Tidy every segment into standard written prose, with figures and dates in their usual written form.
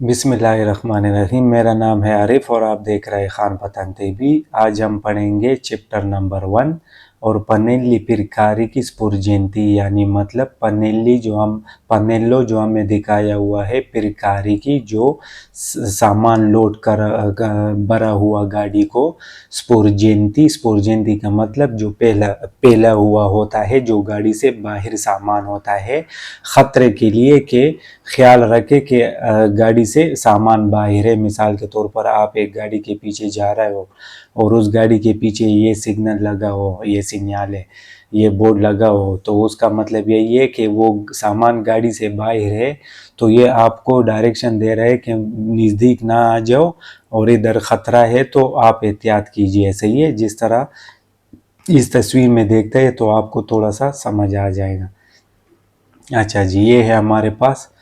बिस्मिल्लाहिर्रहमानिर्रहीम। मेरा नाम है आरिफ और आप देख रहे हैं खान पठान टीवी। आज हम पढ़ेंगे चैप्टर नंबर 1 और पनेल्ली पिरकारी की स्पुर्जेंती, यानी मतलब पनेल्लो जो हमें दिखाया हुआ है, पिरकारी की जो सामान लोड कर भरा हुआ गाड़ी को स्पुर्जेंती का मतलब जो पहला हुआ होता है, जो गाड़ी से बाहर सामान होता है, खतरे के लिए के ख्याल रखे कि गाड़ी से सामान बाहर है। मिसाल के तौर पर आप एक गाड़ी के पीछे जा रहे हो और उस गाड़ी के पीछे ये सिग्नल लगा हो, ये सिग्नल है, ये बोर्ड लगा हो, तो उसका मतलब यही है कि वो सामान गाड़ी से बाहर है, तो ये आपको डायरेक्शन दे रहा है कि नज़दीक ना आ जाओ और इधर ख़तरा है, तो आप एहतियात कीजिए। सही है, जिस तरह इस तस्वीर में देखते हैं तो आपको थोड़ा सा समझ आ जाएगा। अच्छा जी, ये है हमारे पास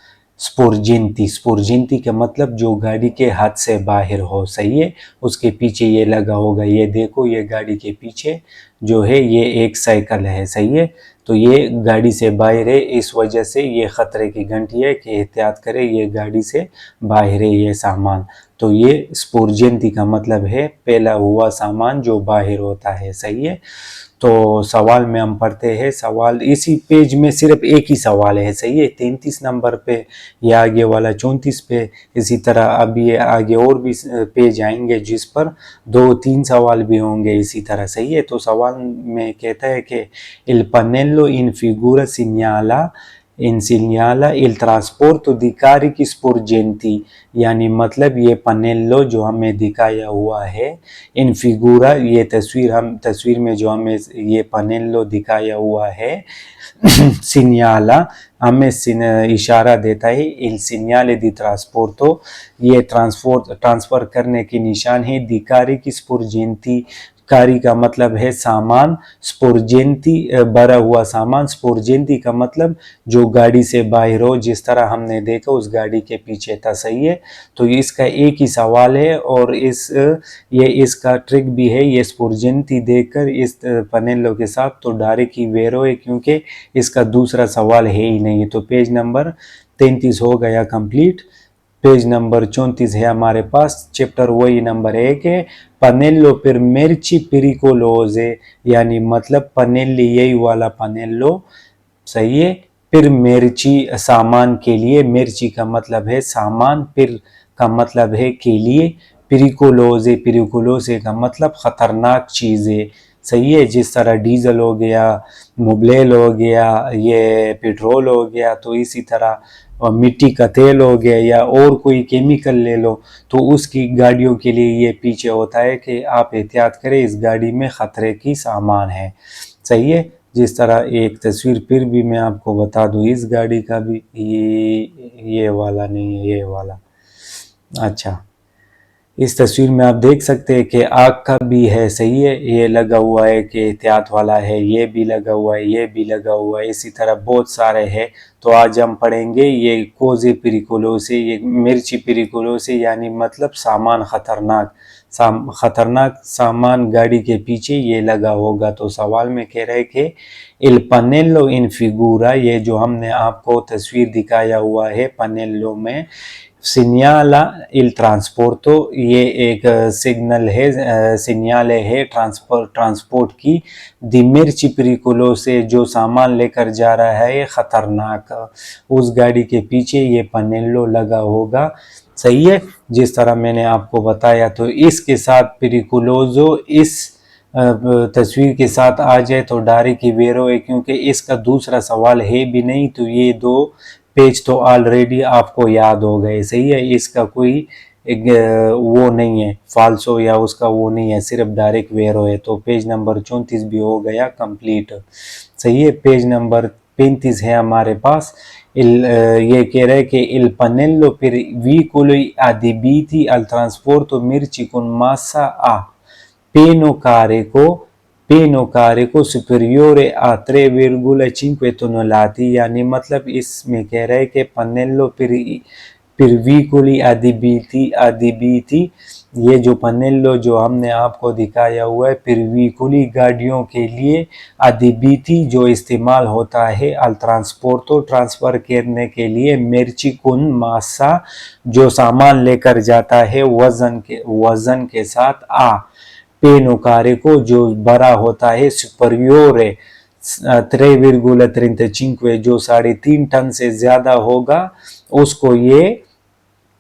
स्पुर्जेंती का मतलब जो गाड़ी के हाथ से बाहर हो। सही है, उसके पीछे ये लगा होगा, ये देखो, ये गाड़ी के पीछे जो है ये एक साइकिल है। सही है, तो ये गाड़ी से बाहर है, इस वजह से ये खतरे की घंटी है कि एहतियात करें, ये गाड़ी से बाहर है ये सामान। तो ये स्पुर्जेंती का मतलब है पहला हुआ सामान जो बाहर होता है। सही है, तो सवाल में हम पढ़ते हैं। सवाल इसी पेज में सिर्फ एक ही सवाल है। सही है, 33 नंबर पे या आगे वाला 34 पे। इसी तरह अभी आगे और भी पेज आएंगे जिस पर 2-3 सवाल भी होंगे इसी तरह। सही है, तो सवाल में कहता है कि il pannello in figura segnala il trasporto di carichi sporgenti, यानी मतलब ये पनेल्लो जो हमें दिखाया हुआ है, इन फिगूरा, ये तस्वीर में जो हमें ये पनेल्लो दिखाया हुआ है, सिग्नाला हमें इशारा देता है, इल सिग्नाले दी ट्रांसपोर्टो, ये ट्रांसफर करने की निशान है, दिकारी की स्पुर्जेंती, कारी का मतलब है सामान, स्पुर्जेंती भरा हुआ सामान, स्पुर्जेंती का मतलब जो गाड़ी से बाहर हो, जिस तरह हमने देखा उस गाड़ी के पीछे था। सही है, तो इसका एक ही सवाल है और ये इसका ट्रिक भी है, ये स्पुर्जेंती देखकर इस पनेल्लो के साथ तो डायरेक्ट ही वेरो है, क्योंकि इसका दूसरा सवाल है ही नहीं। तो पेज नंबर 33 हो गया कंप्लीट। पेज नंबर 34 है हमारे पास, चैप्टर वही नंबर 1 है, पनेल्लो पर मिर्ची पिरिकोलोजे, यानी मतलब पनेल्ली यही वाला पनेल्लो। सही है, फिर मिर्ची सामान के लिए, मिर्ची का मतलब है सामान, फिर का मतलब है के लिए, पिरिकोलोजे का मतलब खतरनाक चीज़ें। सही है, जिस तरह डीजल हो गया, मोबिल हो गया, ये पेट्रोल हो गया, तो इसी तरह और मिट्टी का तेल हो गया या और कोई केमिकल ले लो, तो उसकी गाड़ियों के लिए ये पीछे होता है कि आप एहतियात करें, इस गाड़ी में ख़तरे की सामान है। सही है, जिस तरह एक तस्वीर फिर भी मैं आपको बता दूं, इस गाड़ी का भी ये वाला नहीं है, ये वाला। अच्छा, इस तस्वीर में आप देख सकते हैं कि आग का भी है। सही है, ये लगा हुआ है कि एहतियात वाला है, ये भी लगा हुआ है, ये भी लगा हुआ है, इसी तरह बहुत सारे हैं। तो आज हम पढ़ेंगे ये कोजे पिरिकोलोसे, ये मिर्ची पिरिकोलोसे, यानी मतलब सामान खतरनाक सामान गाड़ी के पीछे ये लगा होगा। तो सवाल में कह रहे हैं कि इल पनेल्लो इन फिगूरा, ये जो हमने आपको तस्वीर दिखाया हुआ है पनेल्लो में, सिग्नाला इल ट्रांसपोर्टो, ये एक सिग्नल है, सिग्नाले है ट्रांसपोर्ट की, दी मिर्ची पिरिकोलो से जो सामान लेकर जा रहा है ये खतरनाक, उस गाड़ी के पीछे ये पनेल्लो लगा होगा। सही है, जिस तरह मैंने आपको बताया। तो इसके साथ पिरिकुलोजो इस तस्वीर के साथ आ जाए तो डायरेक्ट ही वेरो है, क्योंकि इसका दूसरा सवाल है भी नहीं, तो ये 2 पेज तो ऑलरेडी आपको याद हो गए। सही है, इसका कोई एक वो नहीं है, फाल्सो या उसका वो नहीं है, सिर्फ डायरेक्ट वेरो है। तो पेज नंबर 34 भी हो गया कंप्लीट। सही है, पेज नंबर 35 है हमारे पास। ये कह रहे हैं कि il pannello per veicoli adibiti al trasporto merci con massa a पेनो carico superiore a 3,5 tonnellate, यानी मतलब इसमें कह रहे हैं कि पन्नेल्लो पिरवीकुली अदिबीती अदिबीती, ये जो पनेल्लो जो हमने आपको दिखाया हुआ है पिरवीकुली गाड़ियों के लिए, अदिबीती जो इस्तेमाल होता है अल ट्रांसपोर्टो ट्रांसफर करने के लिए, मिर्ची कुन मासा जो सामान लेकर जाता है वजन के साथ, आ पेनुकारे को जो बड़ा होता है, सुपरियोरे 3,35 जो 3.5 टन से ज्यादा होगा उसको ये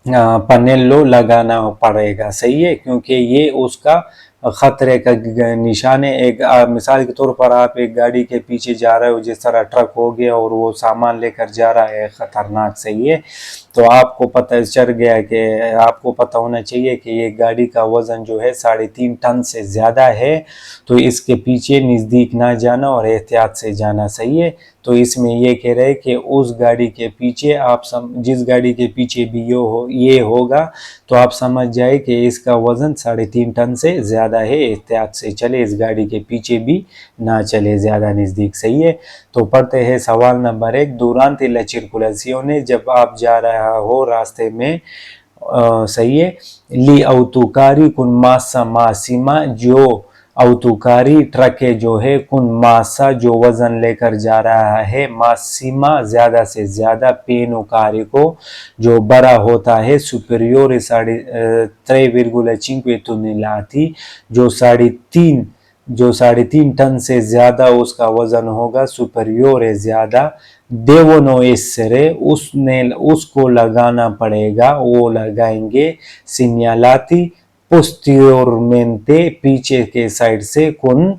पनेल्लो लगाना पड़ेगा। सही है, क्योंकि ये उसका खतरे का निशान है। एक मिसाल के तौर पर आप एक गाड़ी के पीछे जा रहे हो, जिस तरह ट्रक हो गया और वो सामान लेकर जा रहा है खतरनाक। सही है, तो आपको पता चल गया कि आपको पता होना चाहिए कि ये गाड़ी का वजन जो है 3.5 टन से ज्यादा है, तो इसके पीछे नजदीक ना जाना और एहतियात से जाना। सही है, तो इसमें ये कह रहे हैं कि उस गाड़ी के पीछे आप जिस गाड़ी के पीछे भी ये होगा तो आप समझ जाए कि इसका वजन 3.5 टन से ज्यादा है, एहतियात से चले, इस गाड़ी के पीछे भी ना चले ज्यादा नजदीक। सही है, तो पढ़ते हैं सवाल नंबर 1। दुरांते ला circolazione, जब आप जा रहा हो रास्ते में, सही है, ली autocari con massa massima, जो autocari ट्रक है जो है, कुन मासा जो वजन लेकर जा रहा है, मासिमा ज्यादा से ज्यादा, पेनुकारी को जो बड़ा होता है, सुपेरियोर 3,5 टन जो 3.5 टन से ज्यादा उसका वजन होगा, सुपेरियोर है ज्यादा, देवोनो एसरे उसको लगाना पड़ेगा, वो लगाएंगे, सिग्नलाती पोस्टीरियोरमेंटे पीछे के साइड से, कुन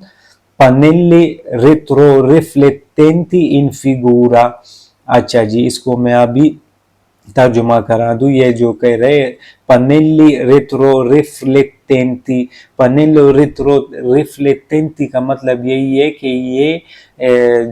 पनेल्ली रेट्रो रिफ्लेक्टेंटी इन फिगूरा। अच्छा जी, इसको मैं अभी तर्जुमा करा दूं। ये जो कह रहे पनेल्ली रेट्रो रिफ्लेक्टेंटी, पनेल्लो रेट्रो रिफ्लेक्टेंटी का मतलब यही है कि ये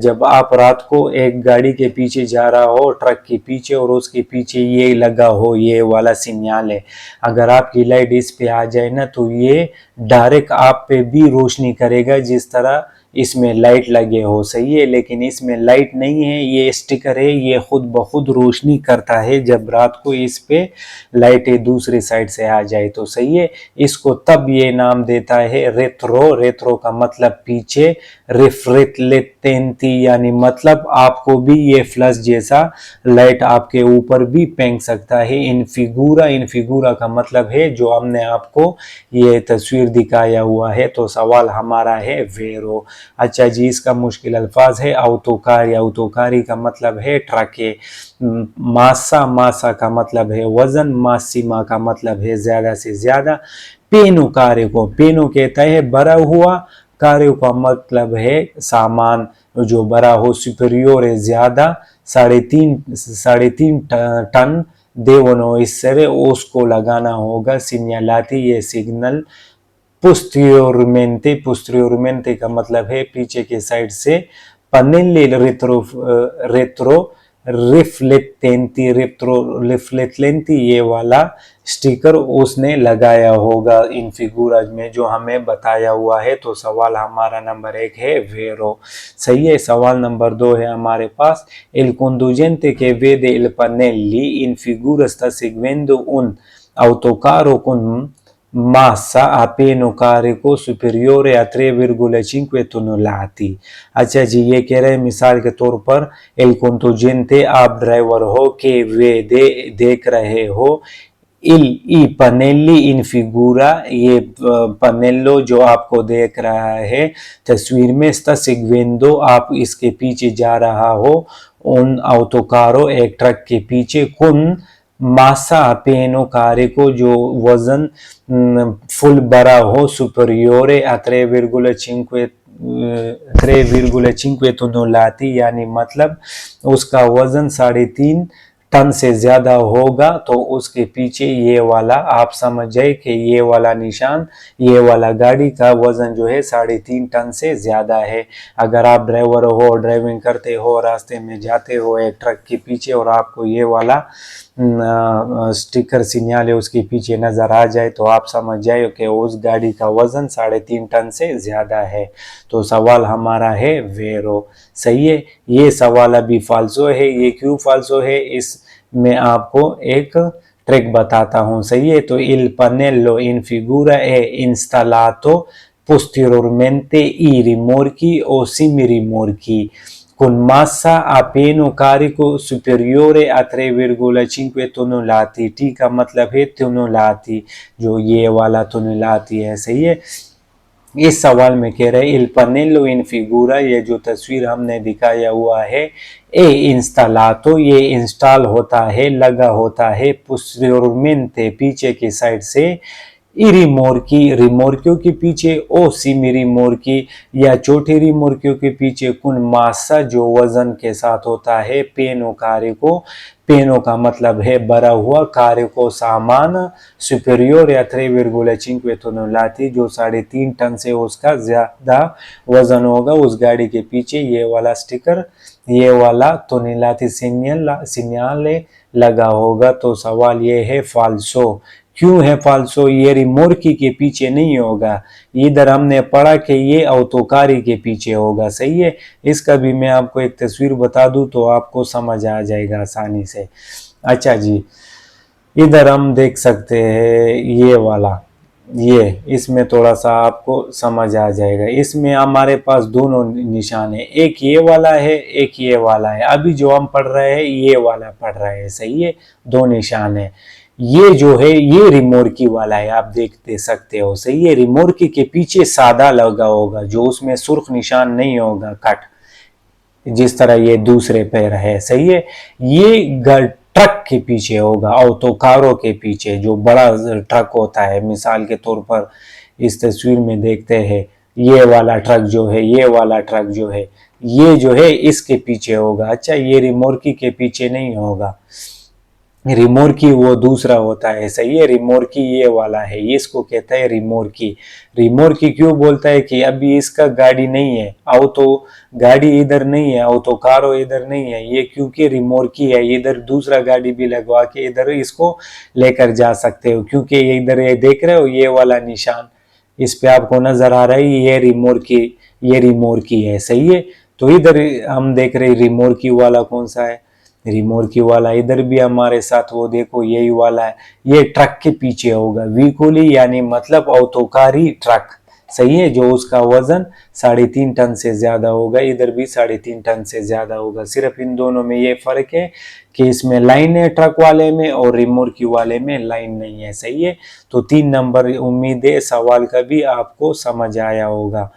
जब आप रात को एक गाड़ी के पीछे जा रहा हो, ट्रक के पीछे, और उसके पीछे ये लगा हो, ये वाला सिग्नल है, अगर आपकी लाइट इस पे आ जाए ना तो ये डायरेक्ट आप पे भी रोशनी करेगा जिस तरह इसमें लाइट लगे हो। सही है, लेकिन इसमें लाइट नहीं है, ये स्टिकर है, ये खुद ब खुद रोशनी करता है जब रात को इस पे लाइटें दूसरी साइड से आ जाए तो। सही है, इसको तब ये नाम देता है रेट्रो, रेट्रो का मतलब पीछे, रिफ्लेक्टेंटी यानी मतलब आपको भी ये फ्लैश जैसा लाइट आपके ऊपर भी फेंक सकता है। इनफिगूरा, इनफिगूरा का मतलब है जो हमने आपको ये तस्वीर दिखाया हुआ है। तो सवाल हमारा है वेरो। अच्छा जी, इसका मुश्किल अल्फाज है autocari, autocari का मतलब है ट्रक है, मासा, मासा का मतलब है वजन, मासिमा का मतलब है ज्यादा से ज्यादा, पेनो कार्य को, पेनो कहता है बड़ा हुआ, कार्य का मतलब है सामान जो बड़ा हो, सुपेरियोर है ज्यादा, 3.5 टन, देवनो इससे उसको लगाना होगा, सिग्नलाती ये सिग्नल, पोस्टीरियोरमेंटे, पोस्टीरियोरमेंटे का मतलब है पीछे के साइड से, पनेल्ली रेट्रो रिफ्लेक्टेंटी, रेट्रो रिफ्लेक्टेंटी ये वाला स्टिकर उसने लगाया होगा इन फिगूरा में जो हमें बताया हुआ है। तो सवाल हमारा नंबर 1 है वेरो। सही है, सवाल नंबर 2 है हमारे पास, il conducente che vede il pannelli in figura sta seguendo un autocarro con massa appena carico superiore a 3,5 tonnellati। अच्छा जी, ये कह रहे हैं मिसाल के तौर पर एल कंडुजेंटे, आप ड्राइवर हो, के वे देख रहे हो, इल ई पनेल्ली इन फिगूरा, ये पनेल्लो जो आपको देख रहा है तस्वीर में, स्टा सेग्वेंदो आप इसके पीछे जा रहा हो, उन autocarro एक ट्रक के पीछे, कुन मासा पेनो कार्य को जो वजन फुल बड़ा हो, सुपरियोरे a 3,5 tonnellati यानी मतलब उसका वजन 3.5 टन से ज्यादा होगा, तो उसके पीछे ये वाला आप समझ जाए कि ये वाला निशान, ये वाला गाड़ी का वजन जो है 3.5 टन से ज्यादा है। अगर आप ड्राइवर हो, ड्राइविंग करते हो, रास्ते में जाते हो एक ट्रक के पीछे और आपको ये वाला स्टिकर सिग्नल है उसके पीछे नजर आ जाए तो आप समझ जाए कि उस गाड़ी का वजन 3.5 टन से ज्यादा है। तो सवाल हमारा है वेरो। सही है, ये सवाल अभी फाल्सो है। ये क्यों फाल्सो है, इस मैं आपको एक ट्रिक बताता हूँ, सही है। तो il pannello in figura è installato posteriormente i rimorchi o semirimorchi con massa a pieno carico superiore a 3,5 tonnellati। T का मतलब है tonnellati, जो ये वाला tonnellati है, सही है। इस सवाल में कह रहे il pannello in figura, ये जो तस्वीर हमने दिखाया हुआ है, ए इंस्टॉलातो, ये इंस्टॉल होता है, लगा होता है, posteriormente पीछे की साइड से, ई रिमोर्की, रिमोर्कियों के पीछे, ओ सिमी रिमोर्की या छोटी रिमोर्कियों के पीछे, कुन मासा जो वजन के साथ होता है, पेनो कार्य को, पेनो का मतलब है भरा हुआ, कार्य को सामान, सुपेरियोर या 3,5 tonnellati, जो 3.5 टन से उसका ज्यादा वजन होगा, उस गाड़ी के पीछे ये वाला स्टिकर, ये वाला tonnellati सिग्नल लगा होगा। तो सवाल ये है फाल्सो। क्यों है फाल्सो? ये रिमोर्की के पीछे नहीं होगा, इधर हमने पढ़ा कि ये अवतोकारी के पीछे होगा, सही है। इसका भी मैं आपको एक तस्वीर बता दूं तो आपको समझ आ जाएगा आसानी से। अच्छा जी, इधर हम देख सकते हैं ये वाला, ये इसमें थोड़ा सा आपको समझ आ जाएगा। इसमें हमारे पास दोनों निशान है, एक ये वाला है, एक ये वाला है। अभी जो हम पढ़ रहे हैं ये वाला पढ़ रहे हैं, सही है, दो निशान है। ये जो है ये रिमोर्की वाला है, आप देख सकते हो, सही है। रिमोर्की के पीछे सादा लगा होगा, जो उसमें सुर्ख निशान नहीं होगा, कट, जिस तरह ये दूसरे पैर है, सही है। ये ट्रक के पीछे होगा, ऑटोकारों के पीछे, जो बड़ा ट्रक होता है, मिसाल के तौर पर इस तस्वीर में देखते हैं, ये वाला ट्रक जो है, ये वाला ट्रक जो है, ये जो है इसके पीछे होगा। अच्छा, ये रिमोर्की के पीछे नहीं होगा, रिमोर्की वो दूसरा होता है, सही है। रिमोर्की ये वाला है, ये इसको कहता है रिमोर्की। रिमोर्की क्यों बोलता है कि अभी इसका गाड़ी नहीं है, आओ तो गाड़ी इधर नहीं है, आओ तो कारो इधर नहीं है, ये क्योंकि रिमोर्की है, इधर दूसरा गाड़ी भी लगवा के इधर इसको लेकर जा सकते हो, क्योंकि ये इधर ये देख रहे हो, ये वाला निशान इस पे आपको नजर आ रहा है, ये रिमोर्की, ये रिमोर्की है, सही है। तो इधर हम देख रहे रिमोर्की वाला कौन सा है, रिमोर्की वाला इधर भी हमारे साथ, वो देखो यही वाला है, ये ट्रक के पीछे होगा, वीकोली यानी मतलब औतोकारी ट्रक, सही है, जो उसका वजन 3.5 टन से ज्यादा होगा, इधर भी 3.5 टन से ज्यादा होगा। सिर्फ इन दोनों में ये फर्क है कि इसमें लाइन है ट्रक वाले में और रिमोर्की वाले में लाइन नहीं है, सही है। तो 3 नंबर, उम्मीद है सवाल का भी आपको समझ आया होगा।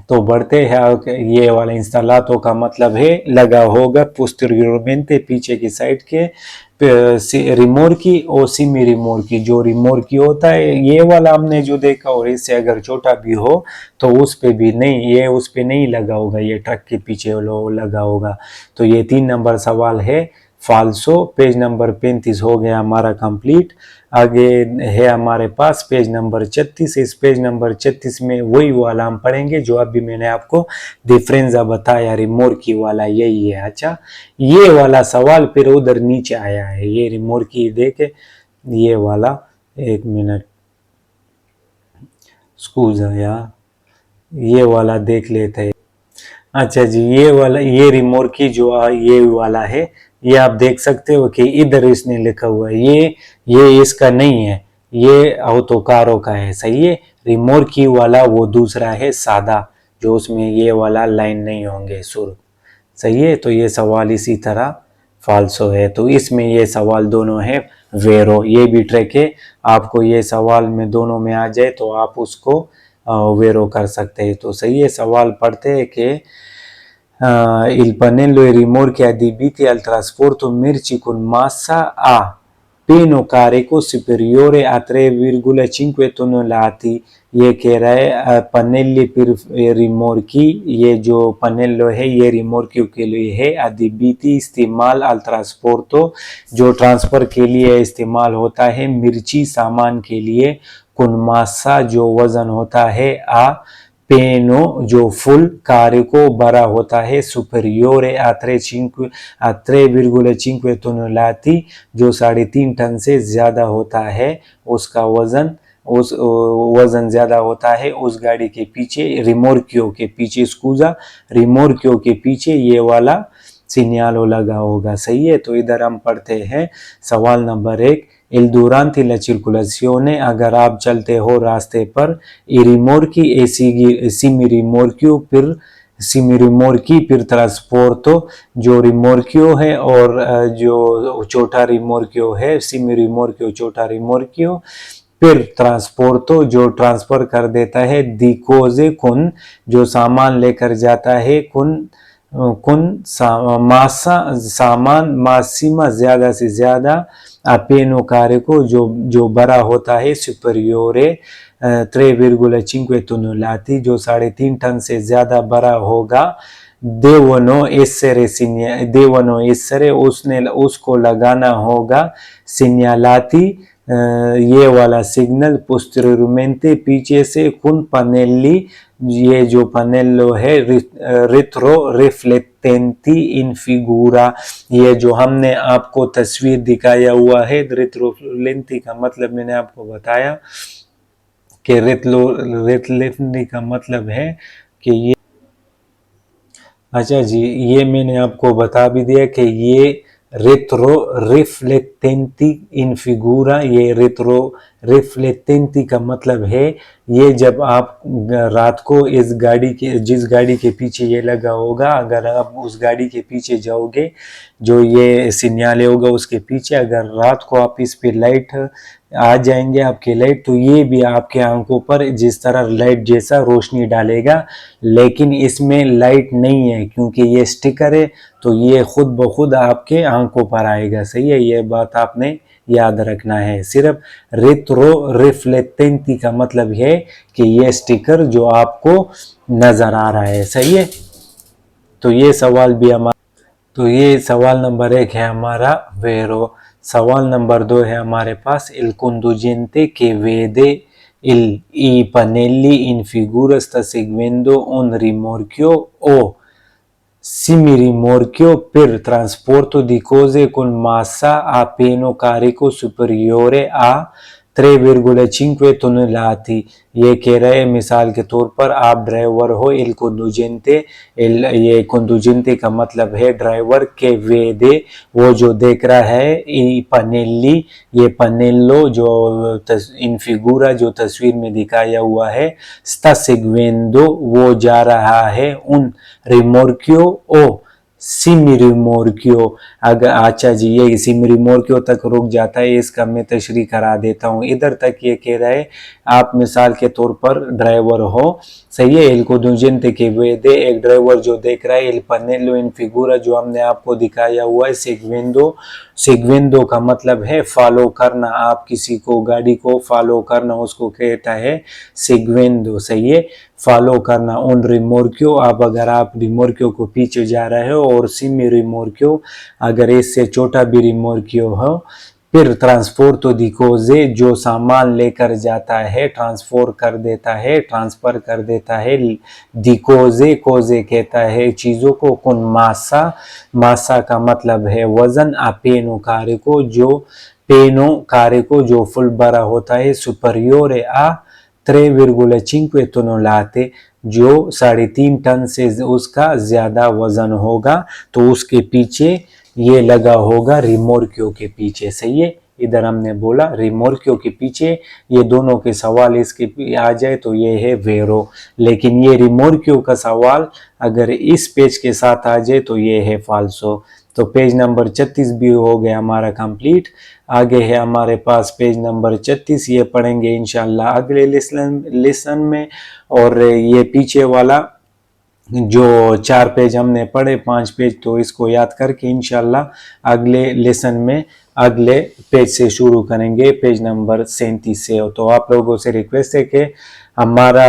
तो बढ़ते हैं, ये वाला इंस्टॉलातो का मतलब है लगा होगा, पोस्टीरियरमेंटे पीछे की साइड के, रिमोर्की और सिमी रिमोर्की, जो रिमोर्की होता है ये वाला हमने जो देखा, और इससे अगर छोटा भी हो तो उस पे भी नहीं, ये उस पे नहीं लगा होगा, ये ट्रक के पीछे लगा होगा। तो ये 3 नंबर सवाल है फाल्सो। पेज नंबर 35 हो गया हमारा कंप्लीट। आगे है हमारे पास पेज नंबर 36। इस पेज नंबर 36 में वही वाला हम पढ़ेंगे जो अभी मैंने आपको डिफरेंसा बताया, रिमोर्की वाला यही है। अच्छा, ये वाला सवाल फिर उधर नीचे आया है, ये रिमोर्की देखे, ये वाला, एक मिनट स्कूजा यार, ये वाला देख लेते हैं। अच्छा जी, ये वाला, ये रिमोर्की जो ये वाला है, ये आप देख सकते हो कि इधर इसने लिखा हुआ है, ये इसका नहीं है, ये ऑटोकारो का है, सही है। रिमोर्की वाला वो दूसरा है सादा, जो उसमें ये वाला लाइन नहीं होंगे सुर, सही है। तो ये सवाल इसी तरह फाल्सो है। तो इसमें ये सवाल दोनों है वेरो, ये भी ट्रिक है, आपको ये सवाल में दोनों में आ जाए तो आप उसको वेरो कर सकते हैं। तो सही है, सवाल पढ़ते हैं कि il pannello e rimorchi adibiti al trasporto merci con massa a pieno carico superiore a 3,5 tonnellati। ये कह रहा है पनेल्ली फिर रिमोर्की, ये जो पनेल्लो है ये रिमोर्कियों के लिए है, अदिबिती इस्तेमाल अल ट्रांसपोर्टो, जो ट्रांसफर के लिए इस्तेमाल होता है, मिर्ची सामान के लिए, कुनमासा जो वजन होता है, आ पेनो जो फुल कार्य को भरा होता है, सुपरियोरे a 3,5 tonnellati, जो 3.5 टन से ज्यादा होता है, उसका वजन, उस वजन ज्यादा होता है उस गाड़ी के पीछे, रिमोर्कियो के पीछे, स्कूजा, रिमोर्कियो के पीछे ये वाला सिग्नलो लगा होगा। सही है, तो इधर हम पढ़ते हैं सवाल number 1। Il durante la circolazione, अगर आप चलते हो रास्ते पर, i rimorchi e semi-rimorchio per trasporto, जो रिमोर्कियो है और जो छोटा रिमोर्कियो है, सिमी रिमोर्कियो छोटा रिमोर्कियो, फिर ट्रांसपोर्टो जो ट्रांसफर कर देता है, दिकोजे कुन जो सामान लेकर जाता है, कुन सामान मासिमा ज्यादा से ज्यादा, अपेनो कार्य को जो बड़ा होता है, सुपरियोरे 3,5 टन जो 3.5 टन से ज्यादा बड़ा होगा, देवनो एसरे उसको लगाना होगा, सिग्नलाती ये वाला सिग्नल, पोस्टेरियरमेंटे पीछे से, कुन पनेली ये जो पनेलो है, रित्रो रिफ्लेक्टेंटी इन फिगूरा ये जो हमने आपको तस्वीर दिखाया हुआ है। रित्रोफ्लेंटी का मतलब मैंने आपको बताया कि रिफ्लेक्टेंटी का मतलब है कि ये, अच्छा जी, ये मैंने आपको बता भी दिया कि ये रेट्रो रिफ्लेक्टेंटी इन फिगूरा, ये रेट्रो रिफ्लेक्टेंटी का मतलब है ये जब आप रात को जिस गाड़ी के पीछे ये लगा होगा, अगर आप उस गाड़ी के पीछे जाओगे, जो ये सिग्नल होगा उसके पीछे, अगर रात को आप इस पे लाइट आ जाएंगे आपके लाइट, तो ये भी आपके आंखों पर जिस तरह लाइट जैसा रोशनी डालेगा, लेकिन इसमें लाइट नहीं है क्योंकि ये स्टिकर है, तो ये खुद ब खुद आपके आंखों पर आएगा। सही है, ये बात आपने याद रखना है। सिर्फ रेट्रो रिफ्लेक्टेंटी का मतलब है कि ये स्टिकर जो आपको नजर आ रहा है। सही है, तो ये सवाल भी हमारा, तो ये सवाल नंबर 1 है हमारा वेरो। सवाल नंबर 2 है हमारे पास, il conducente che vede i pannelli in figura sta seguendo un rimorchio o semirimorchio per trasporto di cose con massa a pieno carico superiore a 3,5 ton. ये कह रहे हैं मिसाल के तौर पर आप ड्राइवर हो, इल कंडुजेंटे, ये कंडुजेंटे का मतलब है ड्राइवर, के वेदे वो जो देख रहा है, ई पनेली ये पनेलो जो इन फिगूरा जो तस्वीर में दिखाया हुआ है, स्टा सेगवेंदो वो जा रहा है, उन रिमोर्कियो ओ सिमी रिमोर्कियो, अगर अच्छा जी ये सिमी रिमोर्कियो तक रुक जाता है, इसका मैं तशरीह करा देता हूँ। इधर तक ये कह रहा है आप मिसाल के तौर पर ड्राइवर हो, सही है, इल conducente के वेदे एक ड्राइवर जो देख रहा है, इल पनेलो इन फिगूरा जो हमने आपको दिखाया हुआ है, सेगवेंदो का मतलब है फॉलो करना, आप किसी को गाड़ी को फॉलो करना उसको कहता है सेगवेंदो। सही है, फॉलो करना। उन रिमोर्कियो, अब अगर आप रिमोर्कियो को पीछे जा रहे हो, और सिमी रिमोर्कियो अगर इससे छोटा भी रिमोर्कियो हो, फिर ट्रांसपोर्टो दी कोजे जो सामान लेकर जाता है, ट्रांसफर कर देता है, दी कोजे कहता है चीजों को, कुन मासा का मतलब है वजन, अपेनो कार्य को जो फुल बड़ा होता है, सुपरियोर आ 3,5 टन जो 3.5 टन से उसका ज्यादा वजन होगा, तो उसके पीछे ये लगा होगा रिमोर्कियो के पीछे। सही है, इधर हमने बोला रिमोर्कियो के पीछे, ये दोनों के सवाल इसके आ जाए तो ये है वेरो, लेकिन ये रिमोर्कियो का सवाल अगर इस पेज के साथ आ जाए तो ये है फाल्सो। तो पेज नंबर 36 भी हो गया हमारा कंप्लीट। आगे है हमारे पास पेज नंबर 36, ये पढ़ेंगे इंशाल्लाह अगले लेसन में। और ये पीछे वाला जो 4 पेज हमने पढ़े, 5 पेज, तो इसको याद करके इंशाल्लाह अगले लेसन में अगले पेज से शुरू करेंगे, पेज नंबर 37 से। तो आप लोगों से रिक्वेस्ट है कि हमारा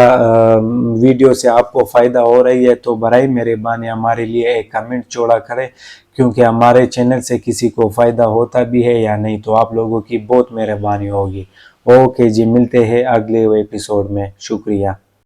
वीडियो से आपको फ़ायदा हो रही है तो बराए मेहरबानी हमारे लिए एक कमेंट छोड़ा करें, क्योंकि हमारे चैनल से किसी को फ़ायदा होता भी है या नहीं, तो आप लोगों की बहुत मेहरबानी होगी। ओके जी, मिलते हैं अगले एपिसोड में, शुक्रिया।